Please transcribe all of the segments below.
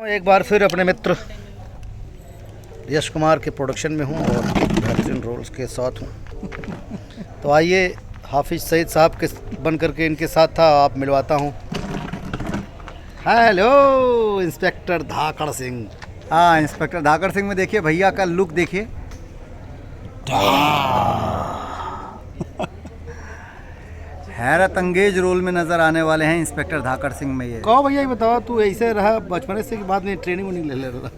एक बार फिर अपने मित्र यश कुमार के प्रोडक्शन में हूँ और बेहतरीन रोल्स के साथ हूँ। तो आइए हाफिज सईद साहब के बन करके इनके साथ था, आप मिलवाता हूँ। हेलो इंस्पेक्टर धाकड़ सिंह। हाँ, इंस्पेक्टर धाकड़ सिंह में देखिए भैया का लुक देखिए। हैरत अंगेज रोल में नजर आने वाले हैं इंस्पेक्टर धाकड़ सिंह में। ये कहो भैया, ये बताओ तू ऐसे रहा बचपन से कि बाद में ट्रेनिंग वनिंग ले रहा?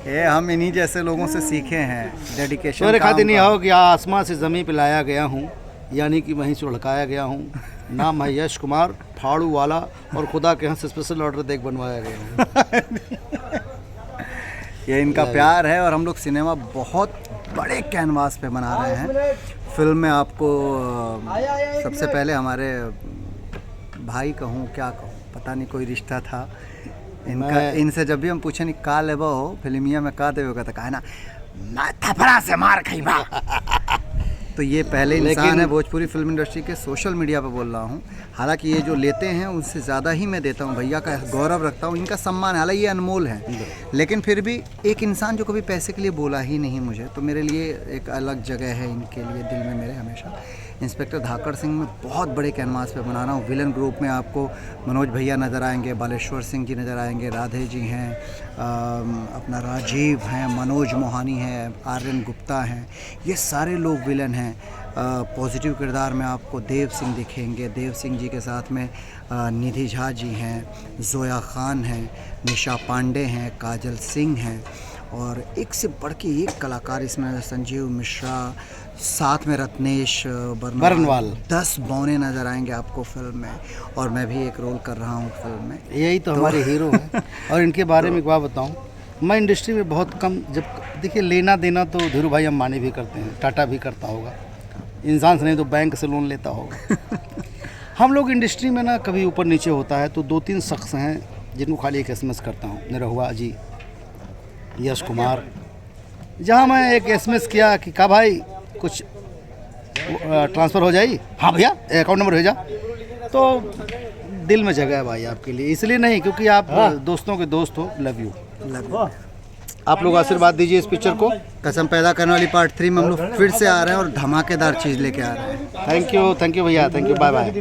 ये हम इन्हीं जैसे लोगों से सीखे हैं डेडिकेशन। मेरे खाते नहीं आओ कि आसमां से ज़मीन पे लाया गया हूँ, यानी कि वहीं से उड़काया गया हूँ। नाम है यश कुमार, फाड़ू वाला, और खुदा के यहाँ से स्पेशल ऑर्डर देख बनवाया गया हूँ। ये इनका प्यार है और हम लोग सिनेमा बहुत बड़े कैनवास पे बना रहे हैं। फिल्म में आपको सबसे पहले हमारे भाई कहूँ क्या कहूँ, पता नहीं कोई रिश्ता था इनका। इनसे जब भी हम पूछे नहीं का लेबो हो फिल्मिया में का देगा, तो कहा ना मैं थपड़ा से मार खाई बा। तो ये पहले इंसान है भोजपुरी फिल्म इंडस्ट्री के, सोशल मीडिया पे बोल रहा हूँ। हालांकि ये जो लेते हैं उससे ज़्यादा ही मैं देता हूँ, भैया का गौरव रखता हूँ, इनका सम्मान है। हालांकि ये अनमोल है, लेकिन फिर भी एक इंसान जो कभी पैसे के लिए बोला ही नहीं मुझे, तो मेरे लिए एक अलग जगह है इनके लिए दिल में मेरे हमेशा। इंस्पेक्टर धाकड़ सिंह में बहुत बड़े कैनवास पे बना रहा हूँ। विलन ग्रुप में आपको मनोज भैया नज़र आएंगे, बालेश्वर सिंह जी नज़र आएंगे, राधे जी हैं, अपना राजीव हैं, मनोज मोहानी हैं, आर्यन गुप्ता हैं, ये सारे लोग विलन हैं। पॉजिटिव किरदार में आपको देव सिंह दिखेंगे। देव सिंह जी के साथ में निधि झा जी हैं, जोया खान हैं, निशा पांडे हैं, काजल सिंह हैं, और एक से बढ़ के एक कलाकार इसमें संजीव मिश्रा, साथ में रत्नेश बरनवाल। 10 बौने नज़र आएंगे आपको फिल्म में, और मैं भी एक रोल कर रहा हूँ फिल्म में। यही तो हमारे हीरो हैं। और इनके बारे में एक बात बताऊँ, मैं इंडस्ट्री में बहुत कम, जब देखिए लेना देना तो धीरू भाई अंबानी भी करते हैं, टाटा भी करता होगा, इंसान से नहीं तो बैंक से लोन लेता होगा। हम लोग इंडस्ट्री में ना कभी ऊपर नीचे होता है तो 2-3 शख्स हैं जिनको खाली एक SMS करता हूँ, निरहुआ जी, यश कुमार। जहाँ मैं एक SMS किया कि का भाई कुछ ट्रांसफ़र हो जाए, हाँ भैया अकाउंट नंबर भेजा, तो दिल में जगह है भाई आपके लिए। इसलिए नहीं क्योंकि आप दोस्तों के दोस्त हो। Love you. आप लोग आशीर्वाद दीजिए इस पिक्चर को। कसम पैदा करने वाली पार्ट 3 में हम लोग फिर से आ रहे हैं और धमाकेदार चीज़ लेके आ रहे हैं। थैंक यू भैया, थैंक यू, बाय बाय।